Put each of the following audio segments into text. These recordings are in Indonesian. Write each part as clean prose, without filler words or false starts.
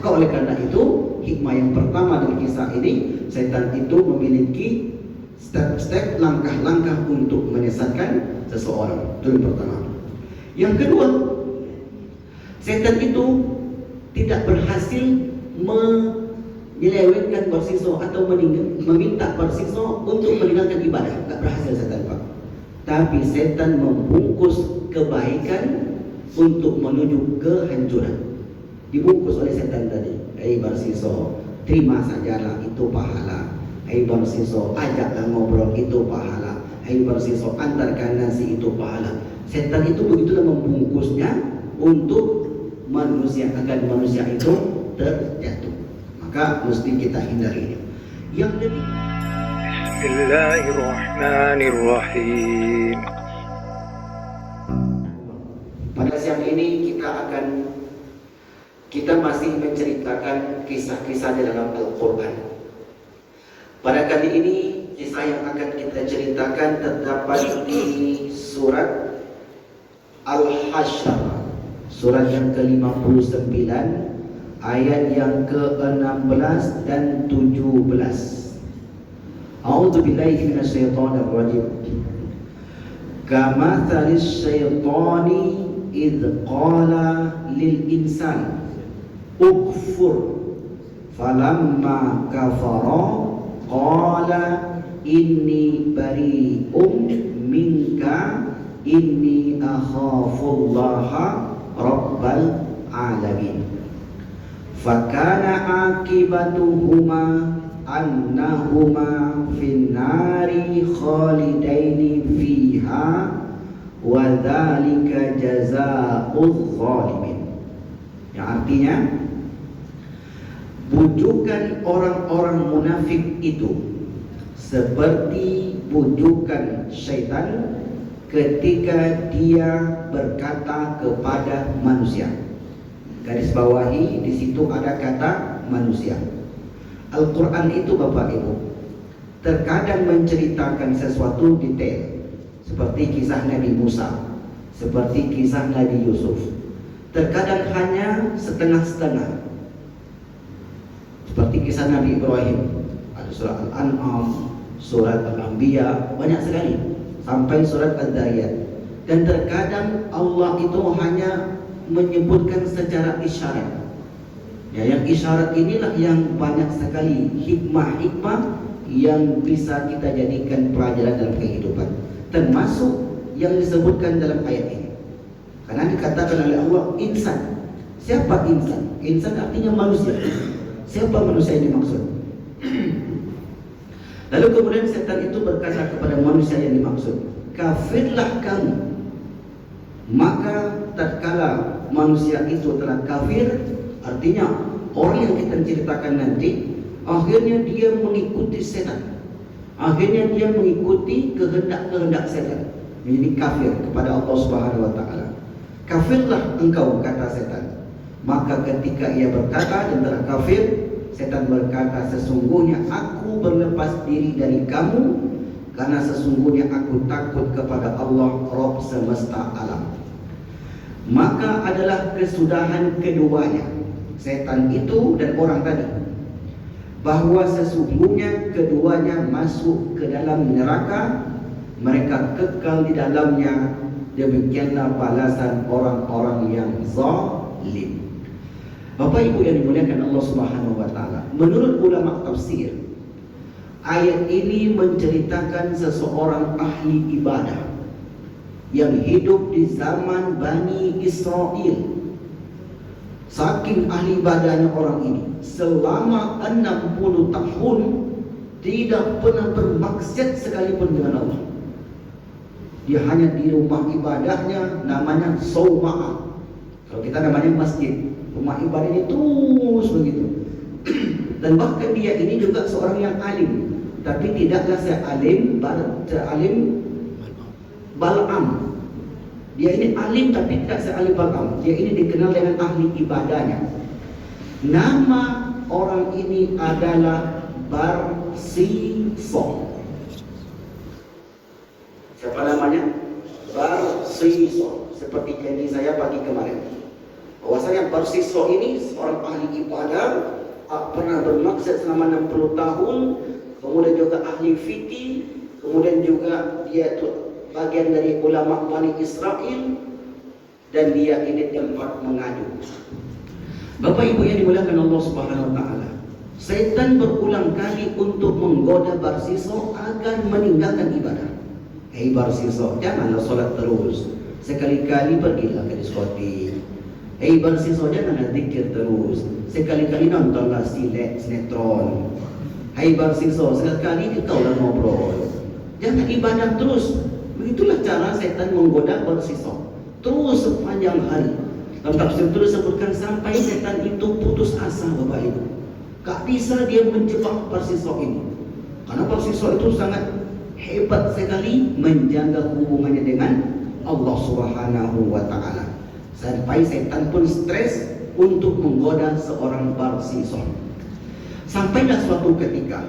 Maka oleh karena itu, hikmah yang pertama dari kisah ini, setan itu memiliki step-step, langkah-langkah untuk menyesatkan seseorang. Itu yang pertama. Yang kedua, setan itu tidak berhasil menyelewengkan bersiswa atau meminta bersiswa untuk meninggalkan ibadah. Tidak berhasil setan, Pak. Tapi setan membungkus kebaikan untuk menuju kehancuran. Dibungkus oleh setan tadi. Bersiswa, terima sajalah, itu pahala. Bersiswa, ajaklah ngobrol, itu pahala. Bersiswa, antarkan nasi, itu pahala. Setan itu begitulah membungkusnya untuk manusia, agar manusia itu terjatuh. Maka mesti kita hindari. Yang ketiga, Bismillahirrahmanirrahim. pada siang ini kita masih menceritakan kisah-kisah di dalam Al-Quran. Pada kali ini kisah yang akan kita ceritakan terdapat di surat Al-Hasyr, surat yang ke-59, ayat yang ke-16 dan 17. A'udzubillahi minasyaitonirrajim. Kamathalis syaitani idh qala lil insan ukfur falamma kafara qala inni bari'um minka inni akhafullaha rabbal alamin. Fakana akibatuhuma annahuma finnari khalidaini fiha wa dzalika jazaa'udz zalimin. Yang artinya, bujukan orang-orang munafik itu seperti bujukan syaitan ketika dia berkata kepada manusia. Garis bawahi di situ ada kata manusia. Al-Quran itu Bapak Ibu terkadang menceritakan sesuatu detail, seperti kisah Nabi Musa, seperti kisah Nabi Yusuf. Terkadang hanya setengah-setengah, seperti kisah Nabi Ibrahim. Ada surat Al-An'am, surat Al-Anbiya, banyak sekali, sampai surat Al-Dariyat. Dan terkadang Allah itu hanya menyebutkan secara isyarat. Ya, yang isyarat inilah yang banyak sekali hikmah-hikmah yang bisa kita jadikan pelajaran dalam kehidupan, termasuk yang disebutkan dalam ayat ini. Karena dikatakan oleh Allah insan. Siapa insan? Insan artinya manusia. Siapa manusia yang dimaksud? Lalu kemudian setan itu berkata kepada manusia yang dimaksud, kafirlah kamu. Maka tatkala manusia itu telah kafir, artinya orang yang kita ceritakan nanti, akhirnya dia mengikuti setan. Akhirnya dia mengikuti kehendak-kehendak setan, menjadi kafir kepada Allah Subhanahu wa taala. Kafirlah engkau, kata setan. Maka ketika ia berkata dan telah kafir, setan berkata, sesungguhnya aku berlepas diri dari kamu, karena sesungguhnya aku takut kepada Allah Rabb semesta alam. Maka adalah kesudahan keduanya, setan itu dan orang tadi, bahwa sesungguhnya keduanya masuk ke dalam neraka, mereka kekal di dalamnya. Demikianlah balasan orang-orang yang zalim. Bapak Ibu yang dimuliakan Allah Subhanahu wa taala, menurut ulama tafsir, ayat ini menceritakan seseorang ahli ibadah yang hidup di zaman Bani Israel. Saking ahli ibadahnya orang ini, selama 60 tahun tidak pernah bermaksiat sekalipun dengan Allah. Dia hanya di rumah ibadahnya, namanya Sauma'ah. Kalau kita namanya masjid, rumah ibadahnya terus begitu. Dan bahkan dia ini juga seorang yang alim, tapi tidaklah sealim Bal'am. Dia ini alim tapi tidak sealim Bal'am. Dia ini dikenal dengan ahli ibadahnya. Nama orang ini adalah Barsisa. Siapa namanya? Barsisa. Seperti janji saya pagi kemarin, bahwasanya Barsisa ini seorang ahli ibadah scholar, pernah bermaksud selama 60 tahun, kemudian juga ahli fikih, kemudian juga dia bagian dari ulama Bani Israel, dan dia ini tempat mengadu. Bapak Ibu yang dimuliakan Allah Subhanahu wa taala, setan berulang kali untuk menggoda Barsiso agar meninggalkan ibadah. Hei Barsiso, janganlah solat terus. Sekali-kali pergilah ke diskotik. Hei Barsiso, janganlah zikir terus. Sekali-kali nontonlah sinetron. Hei Barsiso, sekali-kali kaulah ngobrol. Jangan ibadah terus. Begitulah cara setan menggoda Barsiso terus sepanjang hari. Dalam tafsir itu disebutkan sampai setan itu putus asa, Bapak Ibu. Gak bisa dia menjebak Barsiso ini, karena Barsiso itu sangat hebat sekali menjaga hubungannya dengan Allah Subhanahu wa taala. Sampai setan pun stres untuk menggoda seorang Barsiso. Sampailah suatu ketika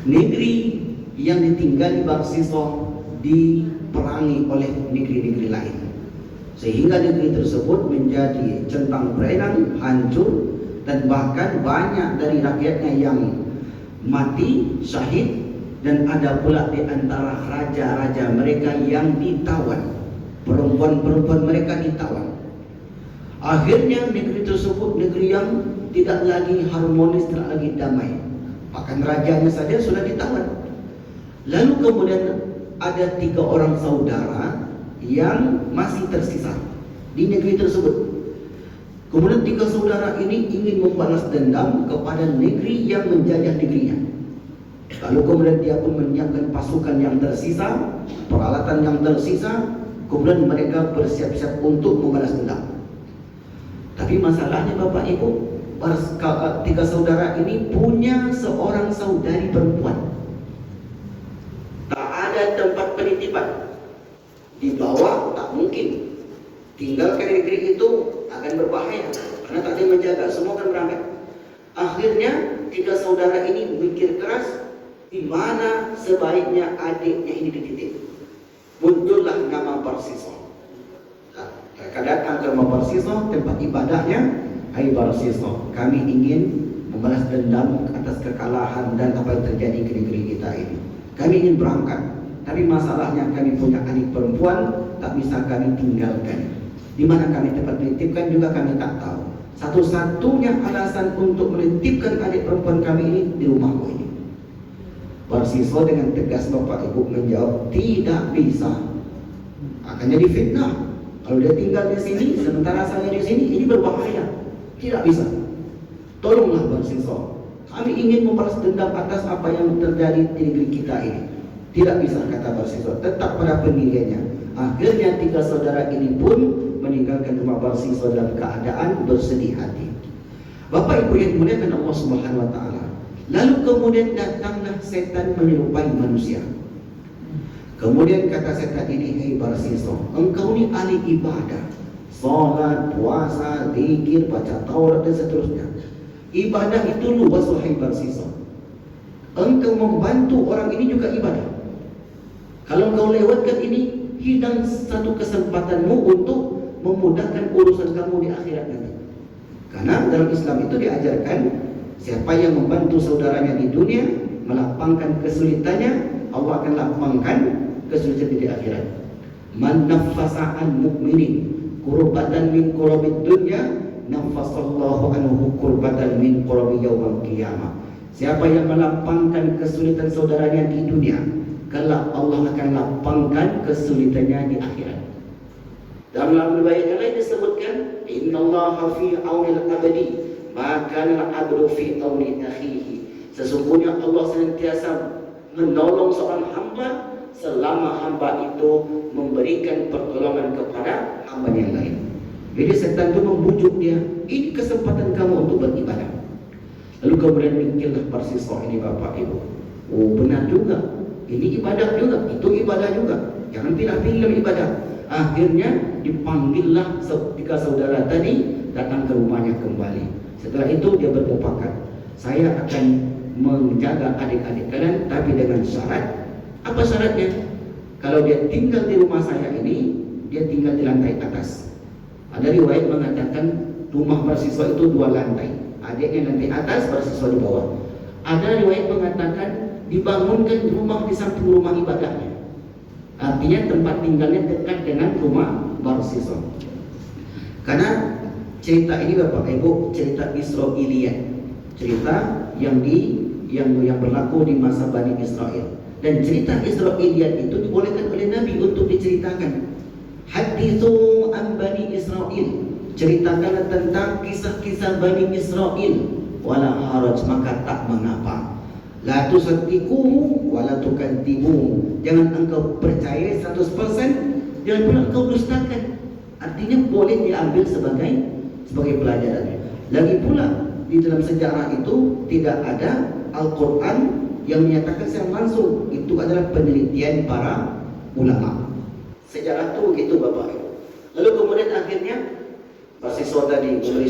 negeri yang ditinggali Barsiso diperangi oleh negeri-negeri lain, sehingga negeri tersebut menjadi centang berenang, hancur, dan bahkan banyak dari rakyatnya yang mati, syahid, dan ada pula di antara raja-raja mereka yang ditawan, perempuan-perempuan mereka ditawan. Akhirnya negeri tersebut negeri yang tidak lagi harmonis, tidak lagi damai, bahkan rajanya saja sudah ditawan. Lalu kemudian ada 3 orang saudara yang masih tersisa di negeri tersebut. Kemudian 3 saudara ini ingin membalas dendam kepada negeri yang menjajah negerinya. Lalu kemudian dia pun menyiapkan pasukan yang tersisa, peralatan yang tersisa. Kemudian mereka bersiap-siap untuk membalas dendam. Tapi masalahnya Bapak Ibu, 3 saudara ini punya seorang saudari perempuan. Tak ada tempat penitipan. Di bawah tak mungkin. Tinggalkan negeri itu akan berbahaya, karena tak ada yang menjaga, semua akan berangkat. Akhirnya 3 saudara ini mikir keras, di mana sebaiknya adiknya ini dititip. Muncullah nama Barsiso. Mereka datang ke rumah Barsiso, tempat ibadahnya. Hai Barsiso, kami ingin membalas dendam atas kekalahan dan apa yang terjadi ke negeri kita ini. Kami ingin berangkat, tapi masalahnya kami punya adik perempuan, tak bisa kami tinggalkan. Di mana kami tempat menitipkan juga kami tak tahu. Satu-satunya alasan untuk menitipkan adik perempuan kami ini di rumahku ini. Barsiso dengan tegas Bapak Ibu menjawab, tidak bisa. Akan jadi fitnah. Kalau dia tinggal di sini, sementara saya di sini, ini berbahaya. Tidak bisa. Tolonglah Barsiso. Kami ingin membalas dendam atas apa yang terjadi di negeri kita ini. Tidak bisa, kata Barsiso, tetap pada pendiriannya. Akhirnya 3 saudara ini pun meninggalkan rumah Barsiso dalam keadaan bersedih hati. Bapak Ibu yang dimuliakan Allah Subhanahu wa taala. Lalu kemudian datanglah setan menyerupai manusia. Kemudian kata setan ini, hei Barsiso, engkau ni ahli ibadah, salat, puasa, zikir, baca Taurat dan seterusnya. Ibadah itu luas, wahai Barsiso. Engkau membantu orang ini juga ibadah. Kalau engkau lewatkan ini, hilang satu kesempatanmu untuk memudahkan urusan kamu di akhirat nanti. Karena dalam Islam itu diajarkan, siapa yang membantu saudaranya di dunia, melapangkan kesulitannya, Allah akan lapangkan kesulitan di akhirat. Man naffasa an mu'minin kurbatan min kurabid dunya, naffasallahu anhu kurbatan min kurabi yaumil qiyamah. Siapa yang melapangkan kesulitan saudaranya di dunia, kelak Allah akan lapangkan kesulitannya di akhirat. Dalam riwayat yang lain disebutkan, innallaha fi aunil abdi ma kana al-abdu fi auni akhihi. Sesungguhnya Allah senantiasa menolong seorang hamba selama hamba itu memberikan pertolongan kepada hamba yang lain. Jadi setan itu membujuk dia, ini kesempatan kamu untuk beribadah. Lalu kemudian mikirlah Barsiso ini Bapak Ibu, oh benar juga, ini ibadah juga, itu ibadah juga, jangan pilih-pilih ibadah. Akhirnya dipanggillah 3 saudara tadi datang ke rumahnya kembali. Setelah itu dia bermufakat, saya akan menjaga adik-adik kalian, tapi dengan syarat. Apa syaratnya? Kalau dia tinggal di rumah saya ini, dia tinggal di lantai atas. Ada riwayat mengatakan Rumah mahasiswa itu 2 lantai. Adiknya lantai atas, mahasiswa di bawah. Ada riwayat mengatakan dibangunkan rumah di samping rumah ibadahnya. Artinya tempat tinggalnya dekat dengan rumah mahasiswa. Karena cerita ini Bapak Ibu cerita Israiliyat, cerita yang berlaku di masa Bani Israel. Dan cerita Israiliyat itu dibolehkan oleh Nabi untuk diceritakan. Hadithu an Bani Israel, ceritakanlah tentang kisah-kisah Bani Israel. Wala haraj, maka tak mengapa. La tusaddiquhu wala tukadzibuhu, jangan engkau percaya 100%, jangan pula engkau dustakan. Artinya boleh diambil sebagai pelajaran. Lagi pula di dalam sejarah itu tidak ada Al-Quran yang menyatakan secara langsung, itu adalah penelitian para ulama. Sejarah itu begitu Bapak Ibu. Lalu kemudian akhirnya mahasiswa tadi memberi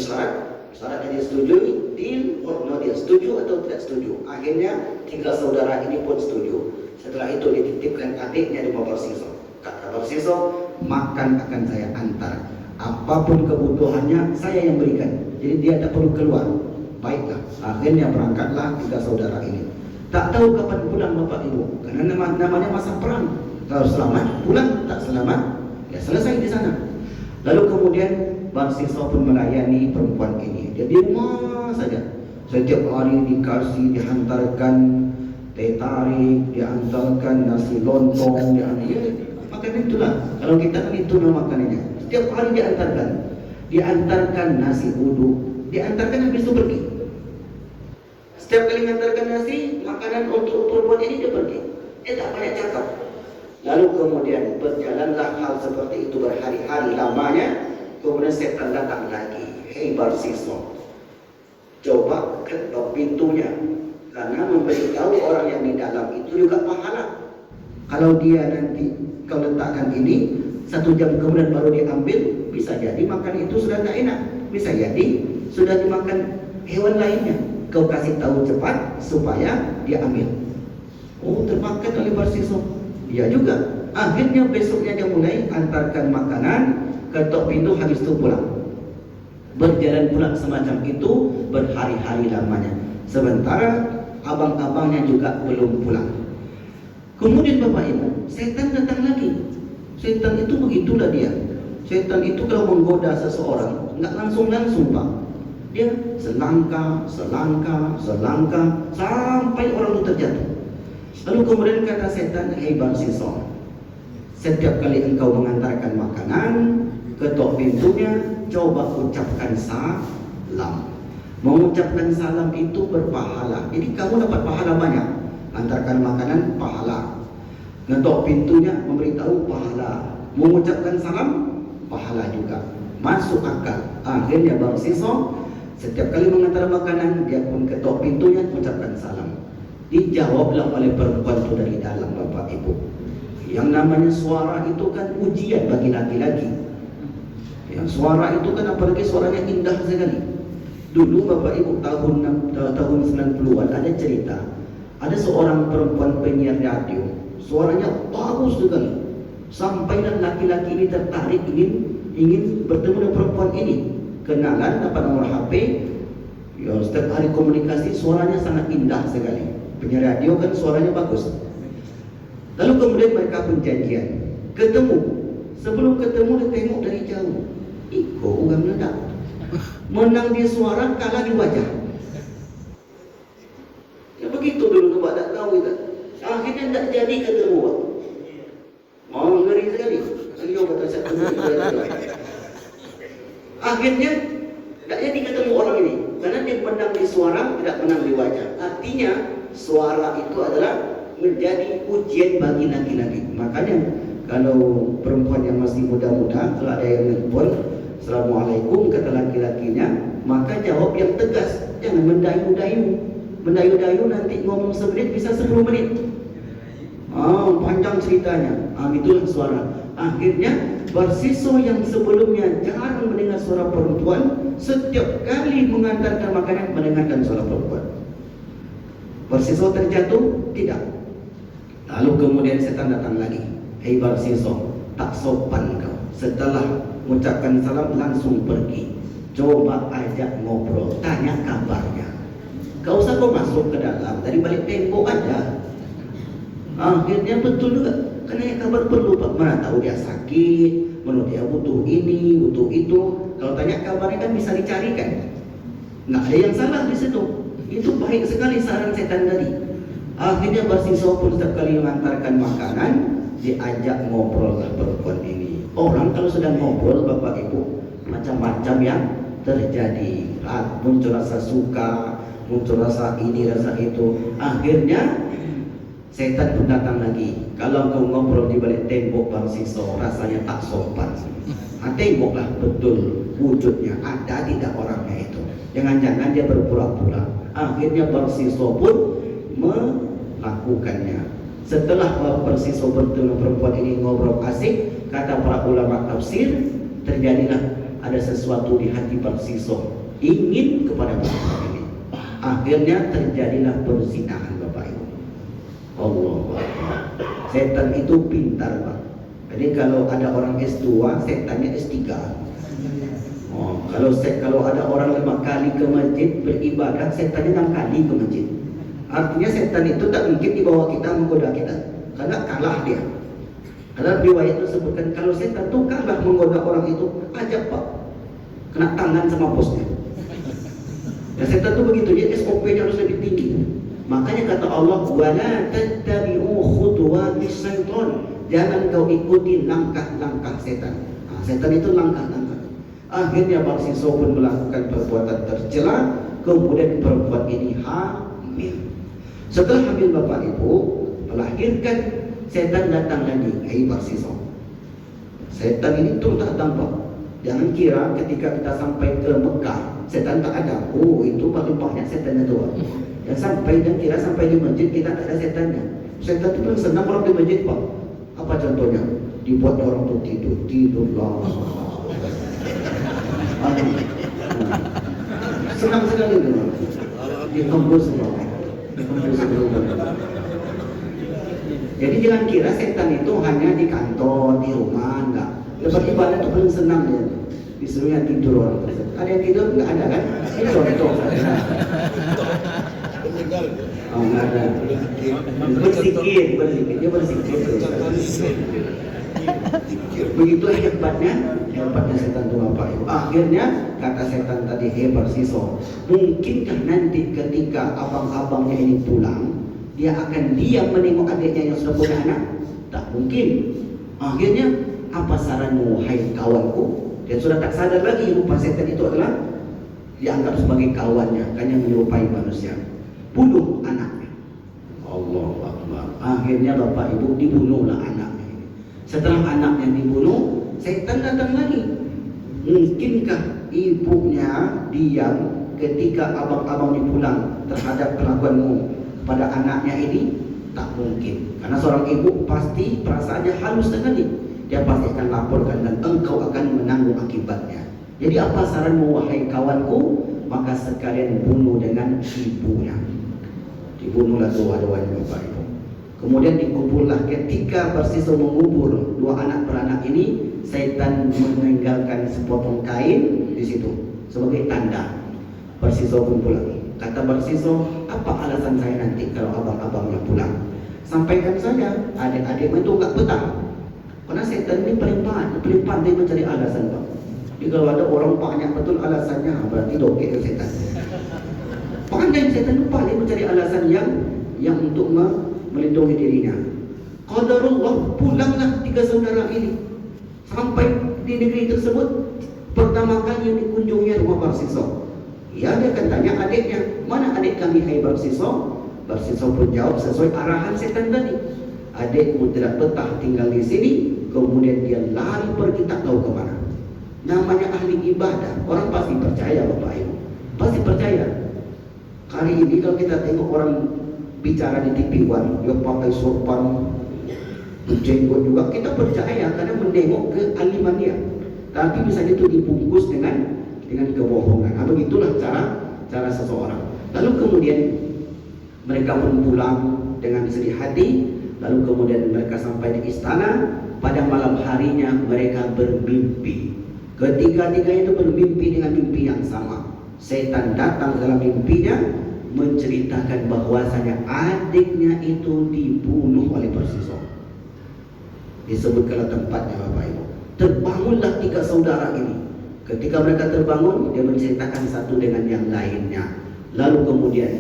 syaratnya dia setuju, deal or no deal, setuju atau tidak setuju. Akhirnya 3 saudara ini pun setuju. Setelah itu dititipkan adiknya di rumah mahasiswa. Kata mahasiswa, makan akan saya antar, apapun kebutuhannya saya yang berikan, jadi dia tak perlu keluar. Baiklah, akhirnya berangkatlah 3 saudara ini. Tak tahu kapan pulang Bapak Ibu, karena namanya masa perang. Kalau selamat pulang, tak selamat ya selesai di sana. Lalu kemudian mahasiswa pun melayani perempuan ini. Dia di rumah saja. Setiap hari dikasih, dihantarkan teh tarik, dihantarkan nasi lontong, makan itulah. Kalau kita kan itu nama makanannya. Setiap hari diantarkan nasi uduk, diantarkan habis itu pergi. Setiap kali mengantarkan nasi, makanan untuk perempuan ini dia pergi. Dia tak banyak cakap. Lalu kemudian berjalanlah hal seperti itu berhari-hari lamanya. Kemudian setan datang lagi. Hei mahasiswa, coba ketok pintunya, karena memberitahu orang yang di dalam itu juga pahala. Kalau dia nanti kau letakkan ini, 1 jam kemudian baru diambil, bisa jadi makan itu sudah tak enak, bisa jadi sudah dimakan hewan lainnya. Kau kasih tahu cepat supaya dia ambil. Oh, termakan oleh mahasiswa. Ya juga. Akhirnya besoknya dia mulai antarkan makanan, ketok pintu, habis itu pulang. Berjalan pula semacam itu berhari-hari lamanya. Sementara abang-abangnya juga belum pulang. Kemudian Bapak Ibu, setan datang lagi. Setan itu begitulah dia. Setan itu kalau menggoda seseorang, nggak langsung Pak. Dia selangkah sampai orang itu terjatuh. Lalu kemudian kata setan, hei mahasiswa, setiap kali engkau mengantarkan makanan, ketok pintunya, coba ucapkan salam. Mengucapkan salam itu berpahala. Jadi kamu dapat pahala banyak. Antarkan makanan, pahala. Ngetok pintunya, memberitahu, pahala. Mengucapkan salam, pahala juga. Masuk akal. Akhirnya mahasiswa setiap kali mengantar makanan, dia pun ketok pintunya, mengucapkan salam. Dijawablah oleh perempuan itu dari dalam Bapak Ibu. Yang namanya suara itu kan ujian bagi laki-laki. Yang suara itu kan apalagi suaranya indah sekali. Dulu Bapak Ibu tahun 90-an ada cerita, ada seorang perempuan penyiar radio, suaranya bagus sekali. Sampailah laki-laki ini tertarik ingin bertemu dengan perempuan ini. Kenalan, dapat nomor HP. Ya, setiap hari komunikasi, suaranya sangat indah sekali. Penyiar radio kan suaranya bagus. Lalu kemudian mereka pun janjian, ketemu. Sebelum ketemu dia tengok dari jauh. Iko orang meledak. Menang di suara, kalah di wajah. Ya begitu dulu Pak, tak tahu kita. Akhirnya tak jadi ketemu Pak. Mau ngeri sekali. Beliau kata saya ketemu. Akhirnya tak jadi ketemu orang ini, karena dia menang di suara, tidak menang di wajah. Artinya suara itu adalah menjadi ujian bagi laki-laki. Makanya kalau perempuan yang masih muda-muda, kalau ada yang nelpon, Assalamualaikum, kata laki-lakinya, maka jawab yang tegas. Jangan mendayu-dayu. Mendayu-dayu nanti ngomong 1 menit bisa 10 menit. Panjang ceritanya. Itulah suara. Akhirnya mahasiswa yang sebelumnya jarang mendengar suara perempuan, setiap kali mengantarkan makanan mendengarkan suara perempuan. Mahasiswa terjatuh? Tidak. Lalu kemudian setan datang lagi. Hei mahasiswa, tak sopan kau. Setelah mengucapkan salam langsung pergi. Coba ajak ngobrol, tanya kabarnya. Gak usah kau masuk ke dalam, dari balik tembok aja. Akhirnya betul juga, karena kabar perlu Pak. Mana tahu dia sakit, mana dia butuh ini, butuh itu. Kalau tanya kabarnya kan bisa dicarikan. Nggak ada yang salah di situ. Itu baik sekali saran setan tadi. Akhirnya Barsiso pun setiap kali mengantarkan makanan, diajak ngobrol lah perempuan ini. Orang kalau sedang ngobrol Bapak Ibu, macam-macam yang terjadi. Muncul rasa suka, muncul rasa ini, rasa itu. Akhirnya setan pun datang lagi. Kalau kau ngobrol di balik tembok Barsiso, rasanya tak sopan. Temboklah betul wujudnya, ada tidak orangnya itu. Jangan-jangan dia berpura-pura. Akhirnya Barsiso pun melakukannya. Setelah Barsiso bertemu perempuan ini ngobrol asik, kata para ulama tafsir, terjadilah ada sesuatu di hati Barsiso, ingin kepada perempuan ini. Akhirnya terjadilah perzinahan Bapak Ibu. Allahu Akbar. Setan itu pintar Pak. Jadi kalau ada orang S2, setannya S3. Kalau ada orang 5 kali ke masjid beribadah, setannya 6 kali ke masjid. Artinya setan itu tak mungkin dibawa kita menggoda kita, karena kalah dia. Dalam riwayat itu sebutkan kalau setan itu kalah menggoda orang itu, ajab Pak, kena tangan sama bosnya. Dan setan itu begitu, dia SOP-nya harus lebih tinggi. Makanya kata Allah, wala tattabi'u khutuwatis syaitan, jangan kau ikuti langkah-langkah setan. Setan itu langkah-langkah. Akhirnya Barsiso pun melakukan perbuatan tercela, kemudian perempuan ini hamil. Setelah hamil Bapak Ibu melahirkan, setan datang lagi. Hei Barsiso, setan ini terus datang Pak. Jangan kira ketika kita sampai ke Mekah setan tak ada. Oh, itu paling banyak setannya tuh. Dan kira sampai di masjid kita tak ada setannya. Setan itu senang orang di masjid Pak. Apa contohnya? Dibuat orang tuh tidurlah. Senang sekali itu. Dihembus semua. Jadi jangan kira setan itu hanya di kantor, di rumah, enggak. Lepas ibadah itu paling senang dia. Disuruhnya tidur orang tersebut. Ada yang tidur? Enggak ada kan? Ini contoh saja. Oh, enggak ada. Bersikir. Dia bersikir. Begitu hebatnya setan itu Bapak Ibu. Akhirnya kata setan tadi, hei Barsiso, mungkinkah nanti ketika abang-abangnya ini pulang, dia akan diam menengok adiknya yang sudah punya anak? Tak mungkin. Akhirnya, apa saranmu hai kawanku? Dia sudah tak sadar lagi rupa setan itu adalah dianggap sebagai kawannya, kan yang menyerupai manusia. Bunuh anaknya. Allahu Akbar. Akhirnya Bapak Ibu dibunuhlah anaknya. Setelah anaknya dibunuh, setan datang lagi. Mungkinkah ibunya diam ketika abang-abangnya pulang terhadap kelakuanmu pada anaknya ini? Tak mungkin. Karena seorang ibu pasti perasaannya halus sekali. Dia pasti akan laporkan dan engkau akan menanggung akibatnya. Jadi apa saranmu wahai kawanku? Maka sekalian bunuh dengan ibunya. Dibunuhlah dua-duanya Bapak Ibu. Kemudian dikuburlah. Ketika Barsiso mengubur dua anak beranak ini, setan meninggalkan sepotong kain di situ sebagai tanda. Barsiso pun pulang. Kata Barsiso, apa alasan saya nanti kalau abang-abangnya pulang? Sampaikan saja, adik-adik itu gak betah. Karena setan ini paling pandai mencari alasan Pak. Jadi kalau ada orang banyak betul alasannya, berarti dokek setan. Pandai setan itu paling mencari alasan yang untuk melindungi dirinya. Qadarullah, pulanglah 3 saudara ini. Sampai di negeri tersebut, pertama kali yang dikunjungi rumah Barsiso. Ya, dia akan tanya adiknya, mana adik kami hai Barsiso? Barsiso pun jawab sesuai arahan setan tadi. Adikmu tidak betah tinggal di sini, kemudian dia lari pergi tak tahu kemana. Namanya ahli ibadah, orang pasti percaya Bapak Ibu, pasti percaya. Kali ini kalau kita tengok orang bicara di TV One, dia pakai sorban, berjenggot juga, kita percaya karena menengok ke aliman dia. Tapi bisa itu dibungkus dengan kebohongan. Nah, begitulah cara seseorang. Lalu kemudian mereka pun pulang dengan sedih hati. Lalu kemudian mereka sampai di istana. Pada malam harinya mereka bermimpi. Ketiga-tiganya itu bermimpi dengan mimpi yang sama. Setan datang dalam mimpinya menceritakan bahwasanya adiknya itu dibunuh oleh Persiso. Disebutkanlah tempatnya Bapak Ibu. Terbangunlah tiga saudara ini. Ketika mereka terbangun, dia menceritakan satu dengan yang lainnya. Lalu kemudian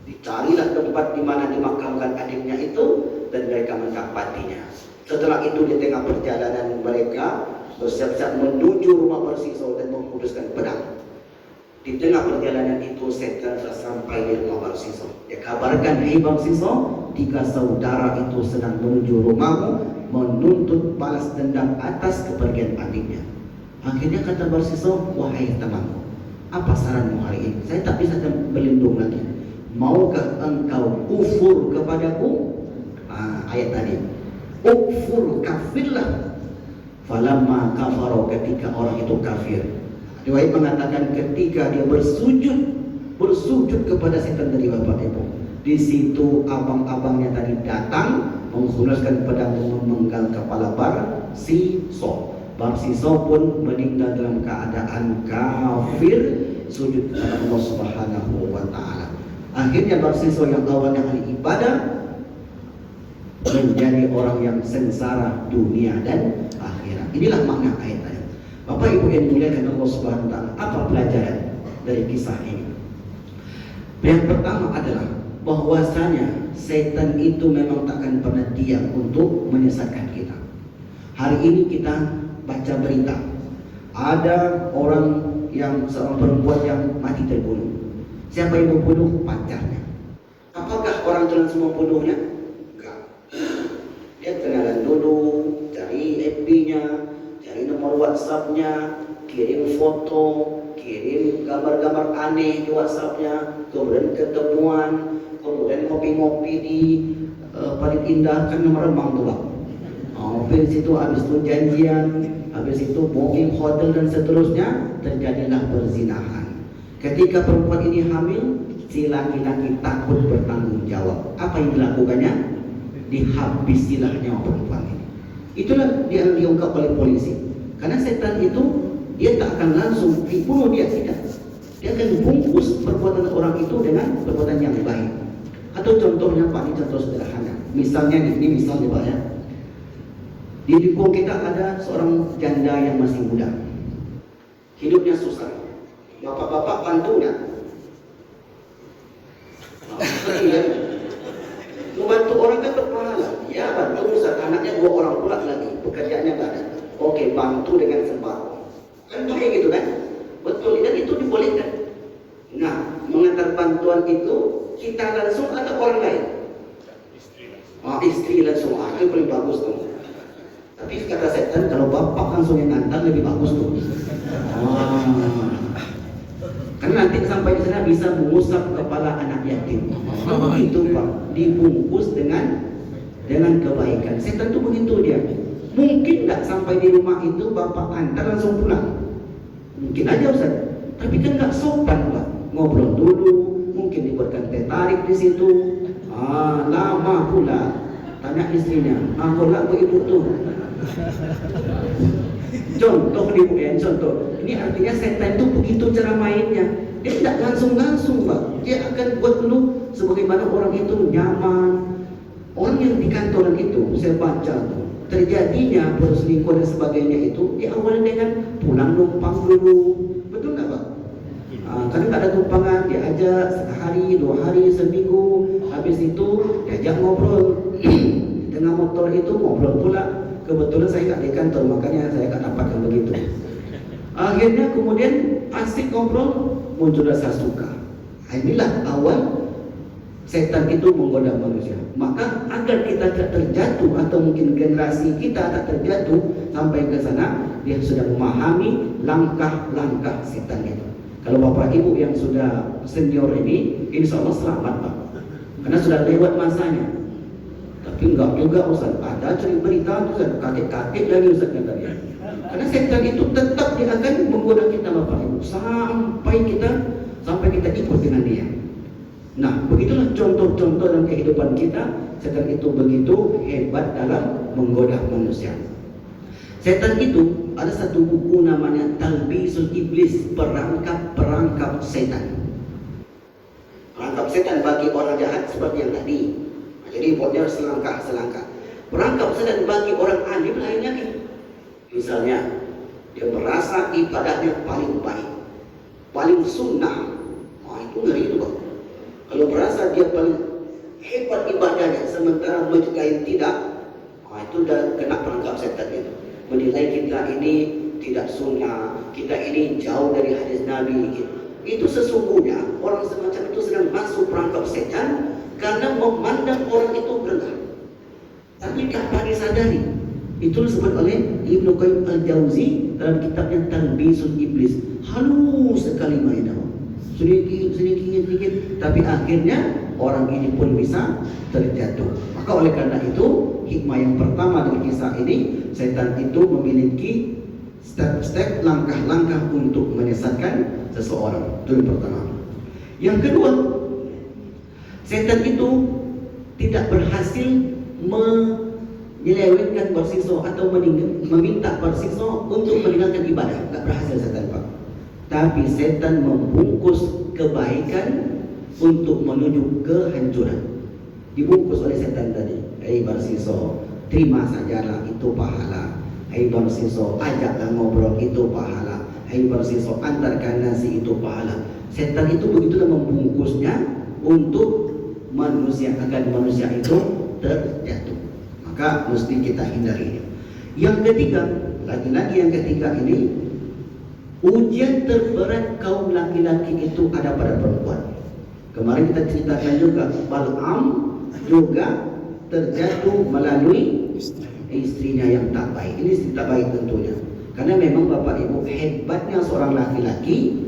dicarilah tempat di mana dimakamkan adiknya itu dan mereka mendapatinya. Setelah itu di tengah perjalanan mereka bersiap-siap menuju rumah Persiso dan memutuskan pedang. Di tengah perjalanan itu setan sudah sampai di rumah Persiso. Dia kabarkan, "Hei Persiso, tiga saudara itu sedang menuju rumahmu menuntut balas dendam atas kepergian adiknya." Akhirnya kata Persiso, "Wahai temanku, apa saranmu hari ini? Saya tak bisa berlindung lagi. Maukah engkau kufur kepadaku?" Ayat tadi, "Ukfur, kafirlah." Falamma kafaro, ketika orang itu kafir. Riwayat mengatakan ketika dia bersujud kepada setan dari Bapak Ibu. Di situ abang-abangnya tadi datang menghunuskan pedang memenggal kepala Barsiso. Barsiso pun meninggal dalam keadaan kafir, sujud kepada Allah Subhanahu wa taala. Akhirnya Barsiso yang awalnya ahli ibadah menjadi orang yang sengsara dunia dan akhirat. Inilah makna ayat tadi. Bapak Ibu yang dimuliakan Allah Subhanahu wa taala, apa pelajaran dari kisah ini? Yang pertama adalah bahwasanya setan itu memang takkan pernah diam untuk menyesatkan kita. Hari ini kita baca berita, ada seorang perempuan yang mati terbunuh. Siapa yang membunuh? Pacarnya. Apakah orang itu langsung membunuhnya? Enggak. Dia kenalan dulu, cari FB-nya, cari nomor WhatsApp-nya, kirim foto, kirim gambar-gambar aneh di WhatsApp-nya, kemudian ketemuan, kemudian ngopi-ngopi di paling indah kan nomor Remang tuh Pak. Habis itu habis itu janjian, habis itu booking hotel dan seterusnya, terjadilah perzinahan. Ketika perempuan ini hamil, si laki-laki takut bertanggung jawab. Apa yang dilakukannya? Dihabisilah nyawa perempuan ini. Itulah yang diungkap oleh polisi. Karena setan itu dia tak akan langsung dibunuh, dia tidak. Dia akan bungkus perbuatan orang itu dengan perbuatan yang baik. Atau contohnya Pak, ini contoh sederhana. Misalnya ini misalnya Pak ya. Di lingkungan kita ada seorang janda yang masih muda. Hidupnya susah. Bapak-bapak bantu nggak? Iya. Membantu orang kan berpahala. Ya bantu, Ustaz. Anaknya 2 orang pula lagi. Pekerjaannya nggak ada. Oke, bantu dengan sembako. Kan pakai gitu kan? Betul, dan itu dibolehkan. Nah, mengantar bantuan itu kita langsung atau orang lain? Istri langsung. Itu paling bagus tuh. Tapi kata setan, kalau bapak langsung yang ngantar lebih bagus tuh. Karena nanti sampai di sana bisa mengusap kepala anak yatim. Itu Pak, dibungkus dengan kebaikan. Setan itu begitu dia. Mungkin nggak sampai di rumah itu bapak antar langsung pulang. Mungkin aja Ustaz. Tapi kan nggak sopan Pak. Ngobrol dulu, mungkin dibuatkan teh tarik di situ. Lama pula. Tanya istrinya, aku lah ibu tuh. Contoh nih Bu ya, contoh. Ini artinya setan itu begitu cara mainnya. Dia tidak langsung Pak. Dia akan buat dulu sebagaimana orang itu nyaman. Orang yang di kantoran itu saya baca tuh, terjadinya perselingkuhan dan sebagainya itu diawali dengan pulang numpang dulu. Betul nggak Pak? Karena nggak ada tumpangan, dia ajak sehari, 2 hari, seminggu. Habis itu diajak ngobrol. Di tengah motor itu ngobrol pula. Kebetulan saya nggak di kantor, makanya saya nggak dapatkan begitu. Akhirnya kemudian asik ngobrol, muncul rasa suka. Inilah awal setan itu menggoda manusia. Maka agar kita tak terjatuh, atau mungkin generasi kita tak terjatuh sampai ke sana, dia sudah memahami langkah-langkah setan itu. Kalau Bapak Ibu yang sudah senior ini, insya Allah selamat Pak, karena sudah lewat masanya. Tapi enggak juga Ustaz, ada cerita berita Ustaz, kakek-kakek lagi Ustaz yang tadi. Karena setan itu tetap dia akan menggoda kita Bapak Ibu sampai kita ikut dengan dia. Nah, begitulah contoh-contoh dalam kehidupan kita. Setan itu begitu hebat dalam menggoda manusia. Setan itu ada satu buku namanya Talbisul Iblis, perangkap setan. Perangkap setan bagi orang jahat seperti yang tadi. Jadi buatnya selangkah. Perangkap setan bagi orang alim lain lagi. Misalnya dia merasa ibadahnya paling baik, paling sunnah. Itu ngeri itu Pak. Kalau merasa dia paling hebat ibadahnya sementara masjid lain tidak, itu udah kena perangkap setan itu. Menilai kita ini tidak sunnah, kita ini jauh dari hadis Nabi. Itu sesungguhnya orang semacam itu sedang masuk perangkap setan karena memandang orang itu rendah. Tapi dapat disadari. Itu disebut oleh Ibnu Qayyim Al-Jauzi dalam kitabnya Talbisul Iblis. Halus sekali mainnya. Sedikit, tapi akhirnya orang ini pun bisa terjatuh. Maka oleh karena itu, hikmah yang pertama dari kisah ini, setan itu memiliki step-step, langkah-langkah untuk menyesatkan seseorang. Itu yang pertama. Yang kedua, setan itu tidak berhasil menyelewengkan bersiswa atau meminta bersiswa untuk meninggalkan ibadah. Tidak berhasil setan Pak. Tapi setan membungkus kebaikan untuk menuju kehancuran. Dibungkus oleh setan tadi. Bersiswa, terima sajalah itu pahala. Bersiswa, ajaklah ngobrol itu pahala. Bersiswa, antarkan nasi itu pahala. Setan itu begitulah membungkusnya untuk manusia agar manusia itu terjatuh. Maka mesti kita hindari. Yang ketiga, lagi-lagi yang ketiga ini, ujian terberat kaum laki-laki itu ada pada perempuan. Kemarin kita ceritakan juga Bal'am juga terjatuh melalui istrinya yang tak baik. Ini istri tak baik tentunya. Karena memang Bapak Ibu, hebatnya seorang laki-laki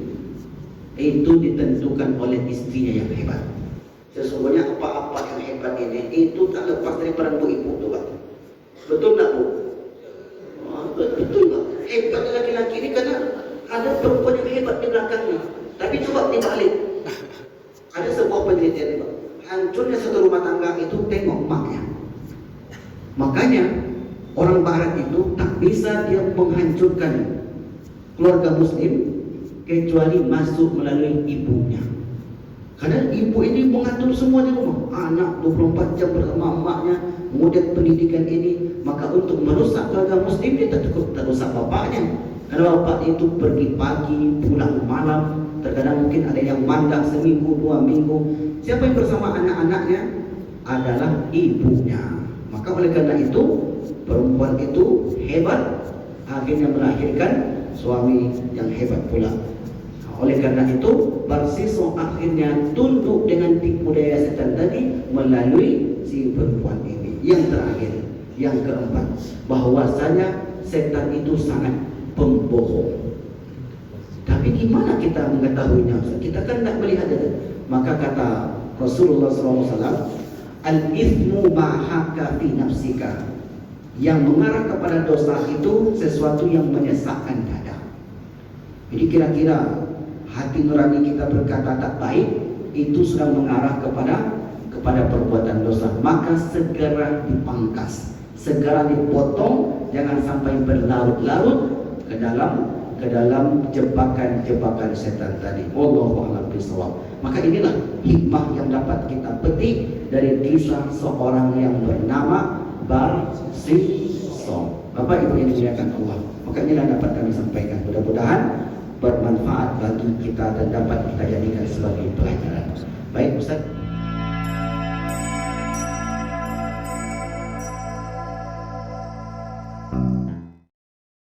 itu ditentukan oleh istrinya yang hebat. Sesungguhnya apa-apa yang hebat ini itu tak lepas dari peran Bu Ibu tuh Pak. Betul tak Bu? Betul Pak. Hebatnya laki-laki ini karena ada perempuan yang hebat di belakangnya. Tapi coba dibalik. Ada sebuah penelitian Pak. Hancurnya satu rumah tangga itu tengok maknya. Makanya orang barat itu tak bisa dia menghancurkan keluarga muslim kecuali masuk melalui ibunya. Karena ibu ini mengatur semua di rumah. Anak 24 jam bersama emaknya, kemudian pendidikan ini. Maka untuk merusak keluarga muslim dia tak cukup merusak bapaknya. Karena bapak itu pergi pagi, pulang malam. Terkadang mungkin ada yang mandak seminggu, 2 minggu. Siapa yang bersama anak-anaknya? Adalah ibunya. Maka oleh karena itu, perempuan itu hebat, akhirnya melahirkan suami yang hebat pula. Oleh karena itu, bersiswa akhirnya tunduk dengan tipu daya setan tadi melalui si perempuan ini. Yang terakhir, yang keempat, bahwasanya setan itu sangat pembohong. Tapi gimana kita mengetahuinya? Kita kan tidak melihat itu. Maka kata Rasulullah SAW, al-ithmu ma'haka fi nafsika. Yang mengarah kepada dosa itu sesuatu yang menyesakkan dada. Jadi kira-kira hati nurani kita berkata tak baik, itu sudah mengarah kepada perbuatan dosa. Maka segera dipangkas, segera dipotong, jangan sampai berlarut-larut ke dalam jebakan-jebakan setan tadi. Wallahu a'lam bishawab. Maka inilah hikmah yang dapat kita petik dari kisah seorang yang bernama Barsisah. Bapak Ibu yang dimuliakan Allah. Maka inilah dapat kami sampaikan. Mudah-mudahan bermanfaat bagi kita dan dapat kita jadikan sebagai